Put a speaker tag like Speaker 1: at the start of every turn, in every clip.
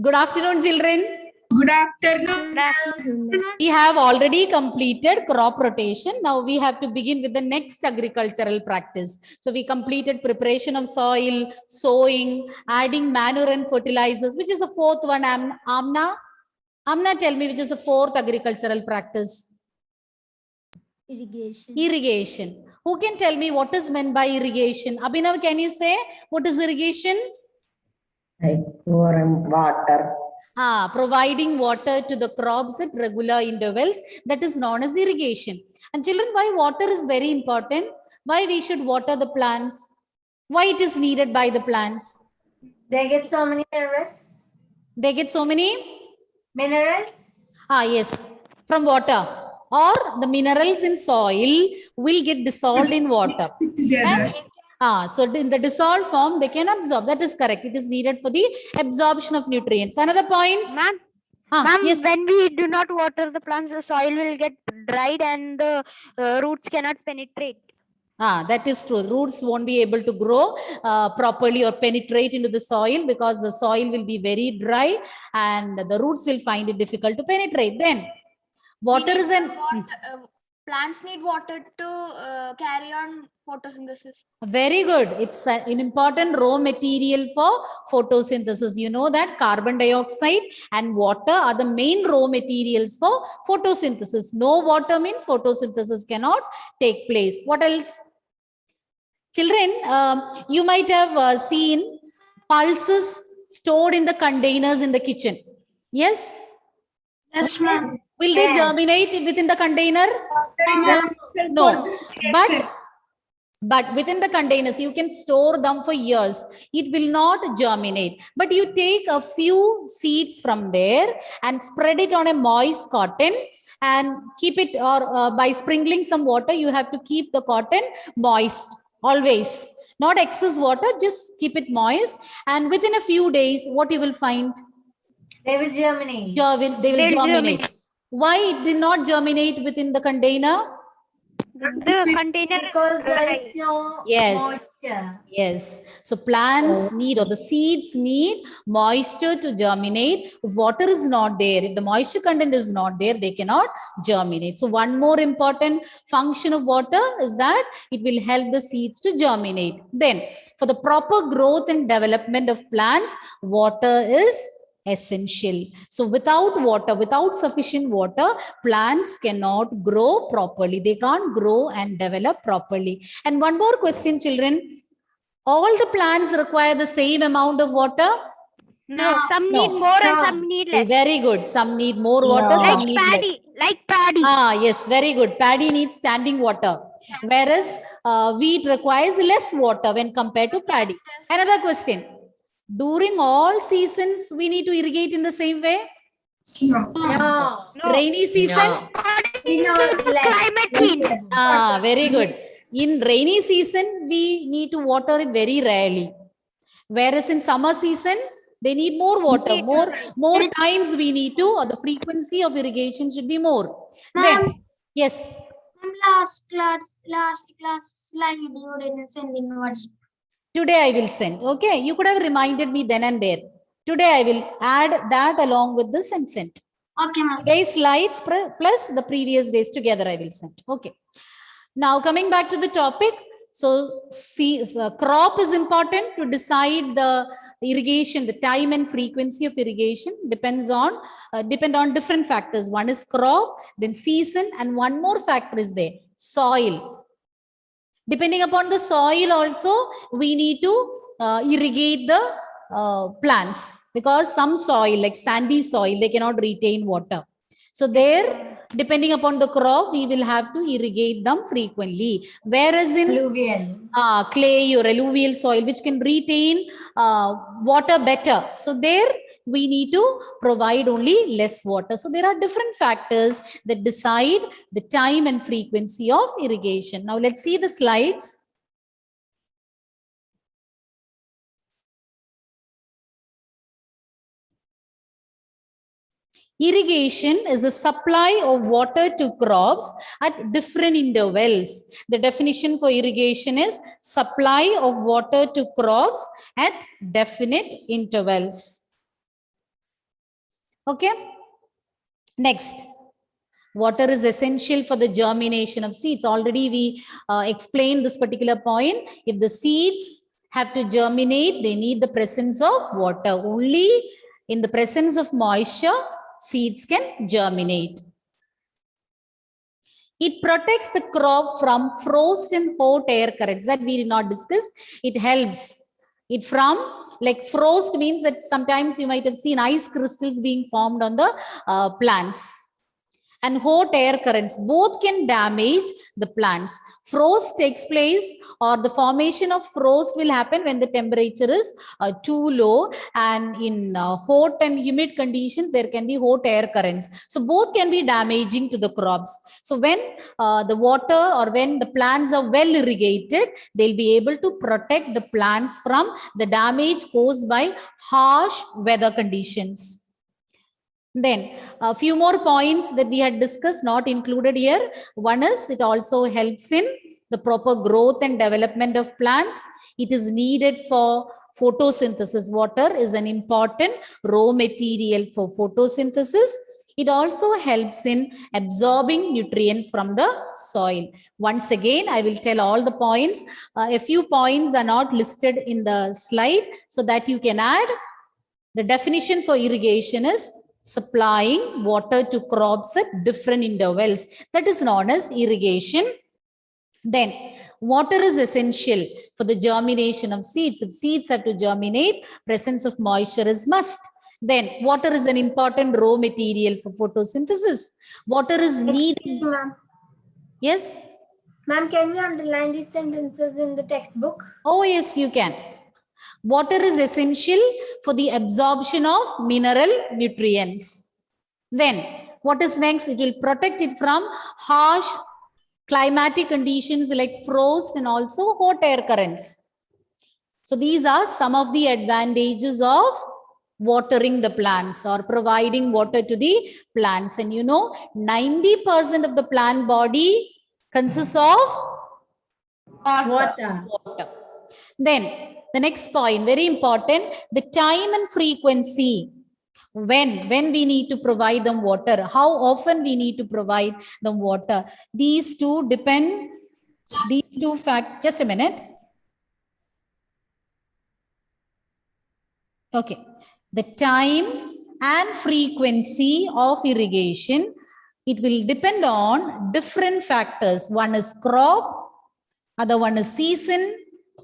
Speaker 1: Good afternoon, children.
Speaker 2: Good afternoon.
Speaker 1: We have already completed crop rotation. Now we have to begin with the next agricultural practice. So we completed preparation of soil, sowing, adding manure and fertilizers. Which is the fourth one, Amna? Amna, tell me which is the fourth agricultural practice?
Speaker 3: Irrigation.
Speaker 1: Irrigation. Who can tell me what is meant by irrigation? Abhinav, can you say what is irrigation?
Speaker 4: Like pouring water.
Speaker 1: Providing water to the crops at regular intervals, that is known as irrigation. And children, why water is very important? Why we should water the plants? Why it is needed by the plants?
Speaker 3: They get so many minerals.
Speaker 1: They get so many?
Speaker 3: Minerals?
Speaker 1: Yes, from water. Or the minerals in soil will get dissolved in water. So in the dissolved form, they can absorb. That is correct. It is needed for the absorption of nutrients. Another point?
Speaker 5: Ma'am,
Speaker 1: Yes.
Speaker 5: when we do not water the plants, the soil will get dried and the roots cannot penetrate.
Speaker 1: That is true. Roots won't be able to grow properly or penetrate into the soil because the soil will be very dry and the roots will find it difficult to penetrate. Then water is an...
Speaker 5: Plants need water to carry on photosynthesis.
Speaker 1: Very good. It's an important raw material for photosynthesis. You know that carbon dioxide and water are the main raw materials for photosynthesis. No water means photosynthesis cannot take place. What else? Children, you might have seen pulses stored in the containers in the kitchen. Yes?
Speaker 2: Yes, ma'am.
Speaker 1: Will they germinate within the container? No. But within the containers, you can store them for years. It will not germinate. But you take a few seeds from there and spread it on a moist cotton and keep it, or by sprinkling some water, you have to keep the cotton moist always. Not excess water, just keep it moist. And within a few days, what you will find?
Speaker 3: They will germinate.
Speaker 1: They will germinate. Why it did not germinate within the container?
Speaker 5: The container
Speaker 3: Because there is no moisture.
Speaker 1: Yes. So plants need, or the seeds need moisture to germinate. If water is not there, if the moisture content is not there, they cannot germinate. So one more important function of water is that it will help the seeds to germinate. Then for the proper growth and development of plants, water is essential. So without water, without sufficient water, plants cannot grow properly. They can't grow and develop properly. And one more question, children. All the plants require the same amount of water?
Speaker 5: No, some need more and some need less.
Speaker 1: Very good. Some need more water, some need less.
Speaker 5: Like paddy.
Speaker 1: Yes, very good. Paddy needs standing water. Whereas wheat requires less water when compared to paddy. Another question. During all seasons, we need to irrigate in the same way?
Speaker 3: No.
Speaker 1: Rainy season?
Speaker 5: Climate change.
Speaker 1: Very good. In rainy season, we need to water it very rarely. Whereas in summer season, they need more water. More times we need to, or the frequency of irrigation should be more. Then, yes.
Speaker 6: Last class slide you didn't send in WhatsApp.
Speaker 1: Today I will send. Okay, you could have reminded me then and there. Today I will add that along with this and send.
Speaker 6: Okay, ma'am.
Speaker 1: Today's slides plus the previous days together I will send. Okay. Now coming back to the topic. So see, crop is important to decide the irrigation, the time and frequency of irrigation depend on different factors. One is crop, then season, and one more factor is there, soil. Depending upon the soil also, we need to irrigate the plants, because some soil, like sandy soil, they cannot retain water. So there, depending upon the crop, we will have to irrigate them frequently. Whereas in clay or alluvial soil, which can retain water better, so there we need to provide only less water. So there are different factors that decide the time and frequency of irrigation. Now let's see the slides. Irrigation is a supply of water to crops at different intervals. The definition for irrigation is supply of water to crops at definite intervals. Okay. Next, water is essential for the germination of seeds. Already we explained this particular point. If the seeds have to germinate, they need the presence of water. Only in the presence of moisture, seeds can germinate. It protects the crop from frost and hot air currents that we did not discuss. It helps it from, like, frost means that sometimes you might have seen ice crystals being formed on the plants. And hot air currents both can damage the plants. Frost takes place, or the formation of frost will happen when the temperature is too low, and in hot and humid conditions there can be hot air currents. So both can be damaging to the crops. So when the water, or when the plants are well irrigated, they'll be able to protect the plants from the damage caused by harsh weather conditions. Then a few more points that we had discussed, not included here. One is, it also helps in the proper growth and development of plants. It is needed for photosynthesis. Water is an important raw material for photosynthesis. It also helps in absorbing nutrients from the soil. Once again, I will tell all the points. A few points are not listed in the slide, so that you can add. The definition for irrigation is supplying water to crops at different intervals. That is known as irrigation. Then, water is essential for the germination of seeds. If seeds have to germinate, presence of moisture is must. Then, water is an important raw material for photosynthesis. Water is needed. Yes?
Speaker 3: Ma'am, can we underline these sentences in the textbook?
Speaker 1: Oh, yes, you can. Water is essential for the absorption of mineral nutrients. Then, what is next? It will protect it from harsh climatic conditions like frost and also hot air currents. So these are some of the advantages of watering the plants, or providing water to the plants. And you know, 90% of the plant body consists of water. Then the next point, very important, the time and frequency. When we need to provide them water, how often we need to provide them water. These two depend, these two facts. Just a minute. Okay. The time and frequency of irrigation, it will depend on different factors. One is crop, other one is season,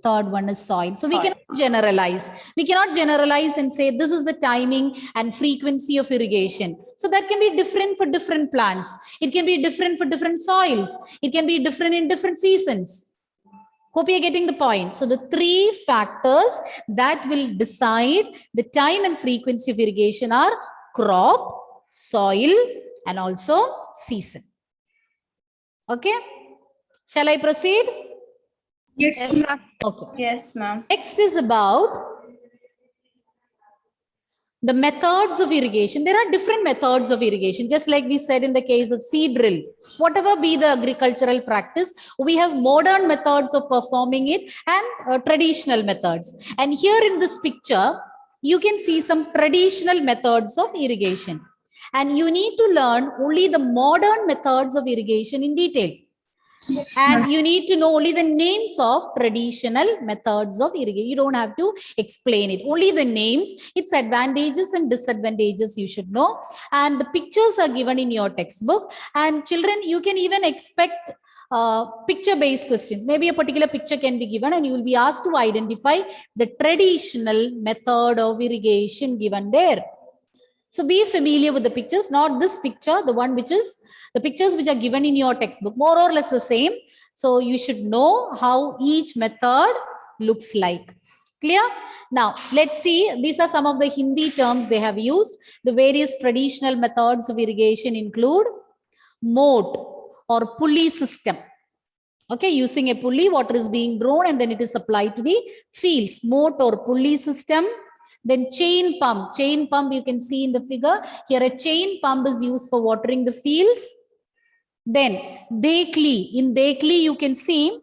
Speaker 1: third one is soil. So we cannot generalize. We cannot generalize and say this is the timing and frequency of irrigation. So that can be different for different plants. It can be different for different soils. It can be different in different seasons. Hope you're getting the point. So the three factors that will decide the time and frequency of irrigation are crop, soil, and also season. Okay. Shall I proceed?
Speaker 2: Yes, ma'am.
Speaker 1: Okay.
Speaker 2: Yes, ma'am.
Speaker 1: Next is about the methods of irrigation. There are different methods of irrigation, just like we said in the case of seed drill. Whatever be the agricultural practice, we have modern methods of performing it and traditional methods. And here in this picture, you can see some traditional methods of irrigation. And you need to learn only the modern methods of irrigation in detail. And you need to know only the names of traditional methods of irrigation. You don't have to explain it. Only the names, its advantages and disadvantages you should know. And the pictures are given in your textbook. And children, you can even expect picture-based questions. Maybe a particular picture can be given and you will be asked to identify the traditional method of irrigation given there. So be familiar with the pictures, not this picture, the one which is the pictures which are given in your textbook, more or less the same. So you should know how each method looks like. Clear? Now, let's see. These are some of the Hindi terms they have used. The various traditional methods of irrigation include moat or pulley system. Okay, using a pulley, water is being drawn and then it is supplied to the fields. Moat or pulley system. Then chain pump. Chain pump you can see in the figure. Here a chain pump is used for watering the fields. Then dekli. In dekli you can see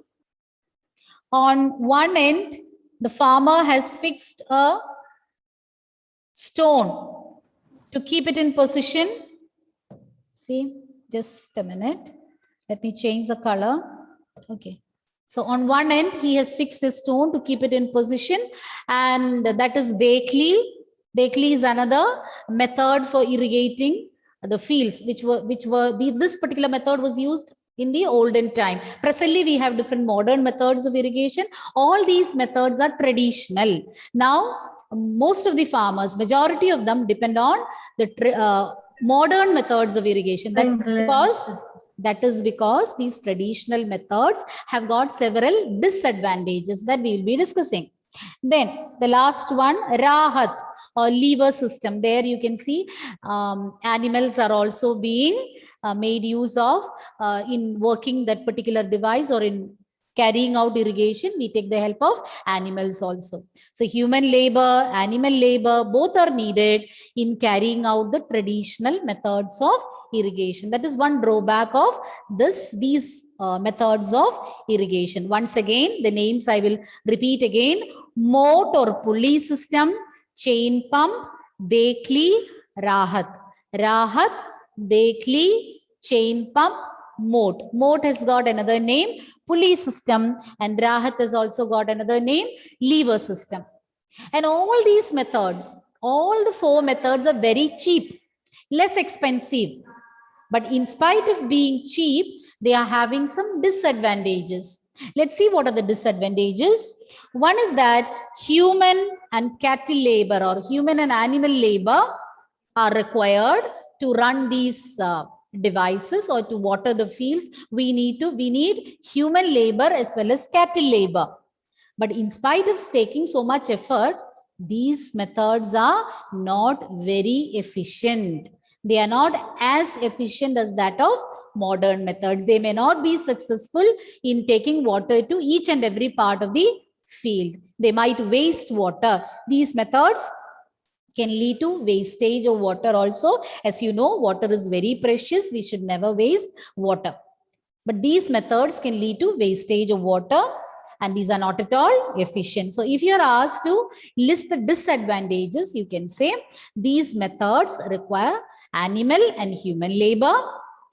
Speaker 1: on one end the farmer has fixed a stone to keep it in position. See, just a minute. Let me change the color. Okay. So on one end, he has fixed a stone to keep it in position, and that is Dekli. Dekli is another method for irrigating the fields, this particular method was used in the olden time. Presently, we have different modern methods of irrigation. All these methods are traditional. Now, most of the farmers, majority of them depend on the modern methods of irrigation. That is because these traditional methods have got several disadvantages that we will be discussing. Then the last one, Rahat or lever system. There you can see animals are also being made use of in working that particular device, or in carrying out irrigation. We take the help of animals also. So human labor, animal labor, both are needed in carrying out the traditional methods of irrigation. That is one drawback of these methods of irrigation. Once again, the names I will repeat again: moat or pulley system, chain pump, Dekli, Rahat. Rahat, Dekli, chain pump, moat. Moat has got another name, pulley system, and Rahat has also got another name, lever system. And all these methods, all the 4 methods are very cheap, less expensive. But in spite of being cheap, they are having some disadvantages. Let's see what are the disadvantages. One is that human and cattle labor, or human and animal labor, are required to run these devices or to water the fields. We need human labor as well as cattle labor. But in spite of taking so much effort, these methods are not very efficient. They are not as efficient as that of modern methods. They may not be successful in taking water to each and every part of the field. They might waste water. These methods can lead to wastage of water also. As you know, water is very precious. We should never waste water. But these methods can lead to wastage of water, and these are not at all efficient. So if you're asked to list the disadvantages, you can say these methods require animal and human labor,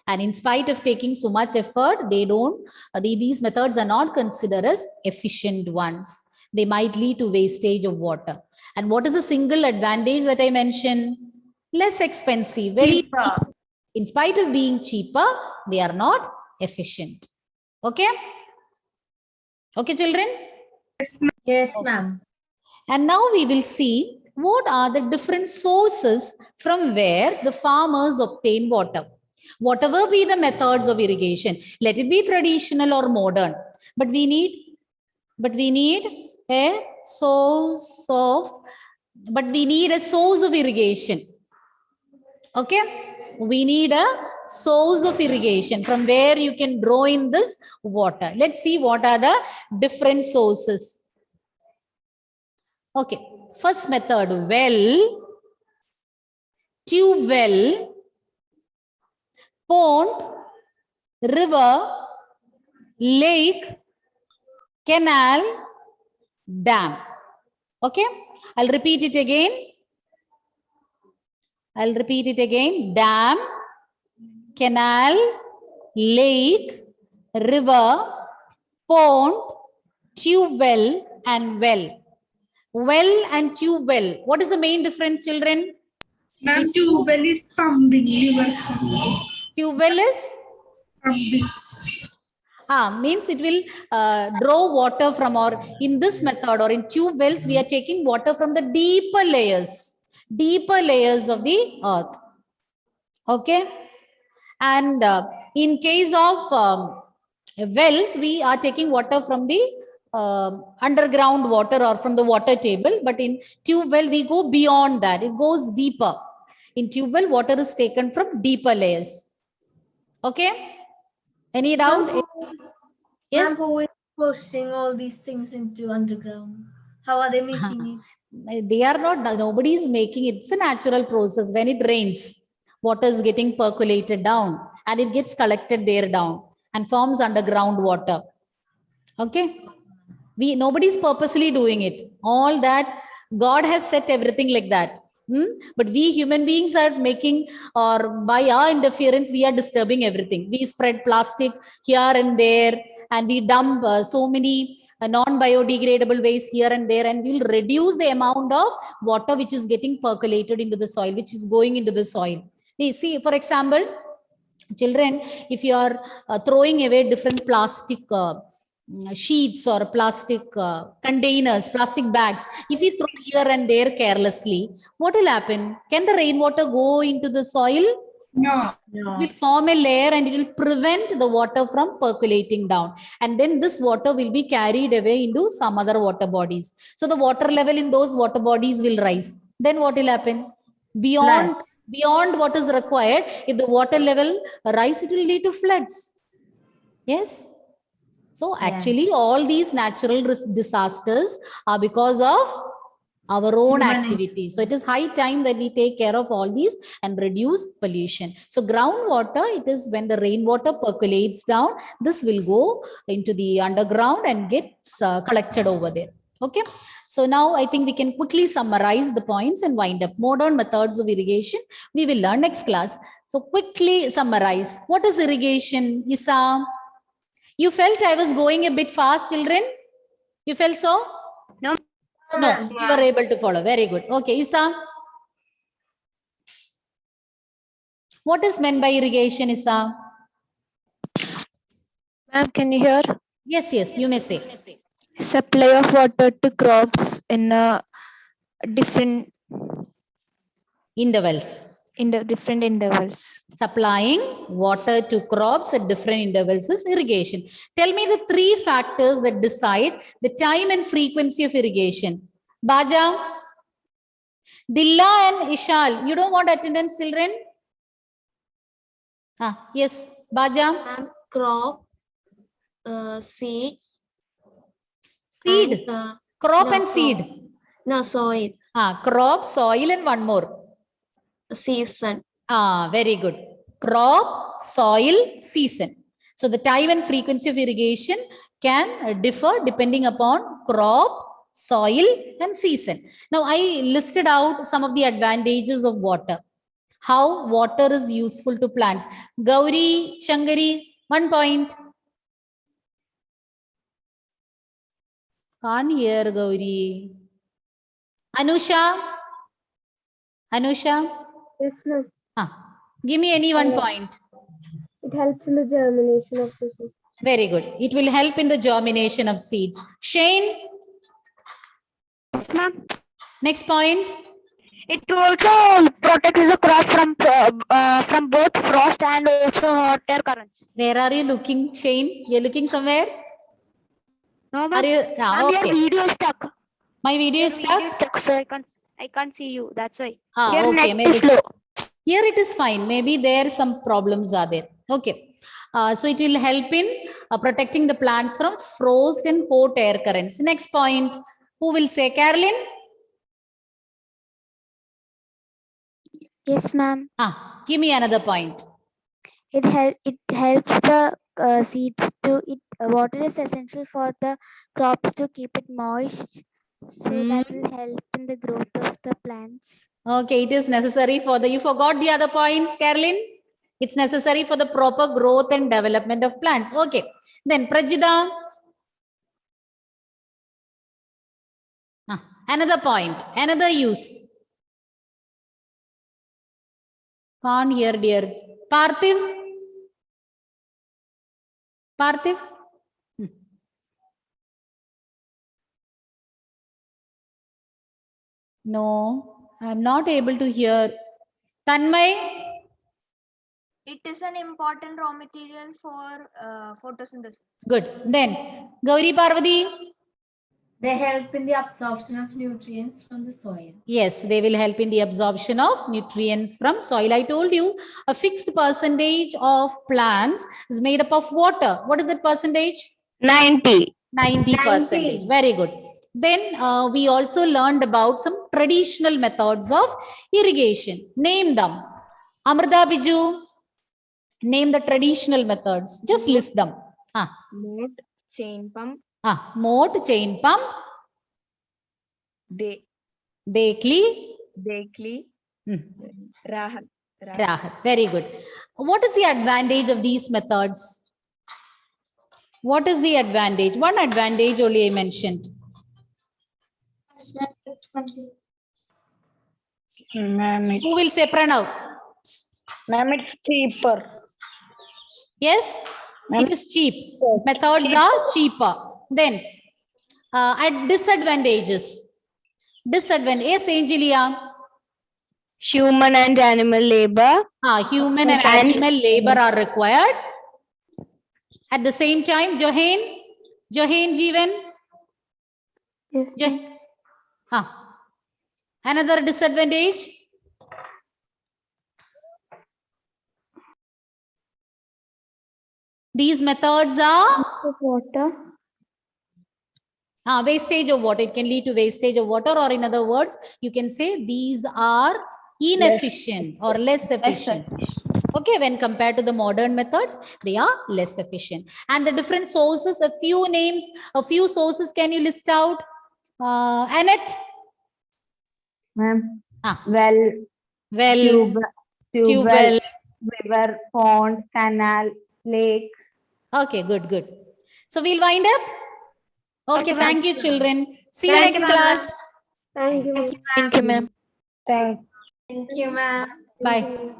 Speaker 1: and in spite of taking so much effort, these methods are not considered as efficient ones. They might lead to wastage of water. And what is the single advantage that I mentioned? Less expensive, very cheap. In spite of being cheaper, they are not efficient. Okay? Okay, children?
Speaker 4: Yes, ma'am.
Speaker 1: And now we will see what are the different sources from where the farmers obtain water. Whatever be the methods of irrigation, let it be traditional or modern, but we need a source of irrigation. Okay, we need a source of irrigation from where you can draw in this water. Let's see what are the different sources. Okay, first method, well, tube well, pond, river, lake, canal, dam. Okay, I'll repeat it again. Dam, canal, lake, river, pond, tube well, and well. Well and tube well. What is the main difference, children?
Speaker 2: Ma'am, tube well is pumping.
Speaker 1: Tube well is?
Speaker 2: Pumping.
Speaker 1: Means it will draw water from, or in this method or in tube wells, we are taking water from the deeper layers of the earth. Okay. And in case of wells, we are taking water from the underground water or from the water table. But in tube well, we go beyond that. It goes deeper. In tube well, water is taken from deeper layers. Okay. Any doubt? Yes.
Speaker 3: Ma'am, who is pushing all these things into underground? How are they making it?
Speaker 1: They are not, nobody is making it. It's a natural process. When it rains, water is getting percolated down and it gets collected there down and forms underground water. Okay. Nobody is purposely doing it. All that, God has set everything like that. But we human beings are making, or by our interference, we are disturbing everything. We spread plastic here and there, and we dump so many non-biodegradable waste here and there, and we'll reduce the amount of water which is getting percolated into the soil, which is going into the soil. We see, for example, children, if you are throwing away different plastic sheets or plastic containers, plastic bags, if you throw here and there carelessly, what will happen? Can the rainwater go into the soil?
Speaker 2: No.
Speaker 1: It will form a layer and it will prevent the water from percolating down. And then this water will be carried away into some other water bodies. So the water level in those water bodies will rise. Then what will happen? Beyond what is required, if the water level rise, it will lead to floods. Yes. So actually all these natural disasters are because of our own activity. So it is high time that we take care of all these and reduce pollution. So groundwater, it is when the rainwater percolates down, this will go into the underground and gets collected over there. Okay. So now I think we can quickly summarize the points and wind up. Modern methods of irrigation, we will learn next class. So quickly summarize. What is irrigation, Isa? You felt I was going a bit fast, children? You felt so?
Speaker 5: No.
Speaker 1: No, you were able to follow. Very good. Okay, Isa. What is meant by irrigation, Isa?
Speaker 7: Ma'am, can you hear?
Speaker 1: Yes, you may say.
Speaker 7: Supply of water to crops in different
Speaker 1: Intervals.
Speaker 7: different intervals.
Speaker 1: Supplying water to crops at different intervals is irrigation. Tell me the three factors that decide the time and frequency of irrigation. Baja, Dilla and Ishal, you don't want attendance, children? Yes, Baja.
Speaker 6: Crop, seeds.
Speaker 1: Seed,
Speaker 6: And,
Speaker 1: crop
Speaker 6: no,
Speaker 1: and
Speaker 6: so-
Speaker 1: seed.
Speaker 6: no, soil.
Speaker 1: Crop, soil and one more.
Speaker 6: Season.
Speaker 1: Very good. Crop, soil, season. So the time and frequency of irrigation can differ depending upon crop, soil and season. Now I listed out some of the advantages of water. How water is useful to plants. Gauri, Shangari, 1 point. Can't hear Gauri. Anusha.
Speaker 4: Yes, ma'am.
Speaker 1: Give me any 1 point.
Speaker 4: It helps in the germination of the seed.
Speaker 1: Very good. It will help in the germination of seeds. Shane,
Speaker 5: Yes, ma'am.
Speaker 1: next point.
Speaker 5: It also protects the crop from both frost and also hot air currents.
Speaker 1: Where are you looking, Shane? You're looking somewhere?
Speaker 5: No,
Speaker 1: Are
Speaker 5: ma'am.
Speaker 1: you?
Speaker 5: Ma'am, your
Speaker 1: Okay.
Speaker 5: video is stuck.
Speaker 1: My video is
Speaker 5: Video is
Speaker 1: stuck.
Speaker 5: stuck, so I can't see you. That's why.
Speaker 1: Ah,
Speaker 5: Your
Speaker 1: okay,
Speaker 5: net
Speaker 1: maybe.
Speaker 5: is slow.
Speaker 1: Here it is fine. Maybe there some problems are there. Okay. So it will help in protecting the plants from frost and hot air currents. Next point. Who will say? Carolyn?
Speaker 7: Yes, ma'am.
Speaker 1: Give me another point.
Speaker 7: It helps the seeds to it. Water is essential for the crops to keep it moist, so that will help in the growth of the plants.
Speaker 1: Okay, it is necessary for the, you forgot the other points, Carolyn? It's necessary for the proper growth and development of plants. Okay, then Prajida. Another point, another use. Can't hear, dear. Parthiv? No, I'm not able to hear. Tanmay?
Speaker 6: It is an important raw material for photosynthesis.
Speaker 1: Good. Then, Gauri Parvati?
Speaker 3: They help in the absorption of nutrients from the soil.
Speaker 1: Yes, they will help in the absorption of nutrients from soil. I told you a fixed percentage of plants is made up of water. What is that percentage?
Speaker 5: 90.
Speaker 1: 90%. Very good. Then we also learned about some traditional methods of irrigation. Name them. Amrita, Biju, name the traditional methods. Just list them.
Speaker 8: Moat, chain pump,
Speaker 1: Moat, chain pump,
Speaker 8: they
Speaker 1: Dekli,
Speaker 8: Dekli,
Speaker 1: Hmm.
Speaker 8: Rahat.
Speaker 1: Rahat. Very good. What is the advantage of these methods? What is the advantage? One advantage only I mentioned. Who will say Pranav?
Speaker 5: Ma'am, it's cheaper.
Speaker 1: Yes, it is cheap. Methods are cheaper. Then, at disadvantages. Disadvantage. Yes, Angelia.
Speaker 5: Human and animal labor.
Speaker 1: Human and animal labor are required. At the same time, Johan Jeevan.
Speaker 4: Yes, ma'am.
Speaker 1: Another disadvantage. These methods are
Speaker 4: Water.
Speaker 1: wastage of water. It can lead to wastage of water, or in other words, you can say these are inefficient or less efficient. Okay, when compared to the modern methods, they are less efficient. And the different sources, a few names, a few sources, can you list out? Annette?
Speaker 9: Ma'am,
Speaker 1: Well,
Speaker 9: tube
Speaker 1: well.
Speaker 9: river, pond, canal, lake.
Speaker 1: Okay, good. So we'll wind up. Okay, thank you, children. See you
Speaker 2: Thank
Speaker 1: next
Speaker 2: you, ma'am.
Speaker 1: class.
Speaker 4: Thank you, ma'am.
Speaker 5: Thank you, ma'am.
Speaker 2: Thank you, ma'am.
Speaker 1: Bye.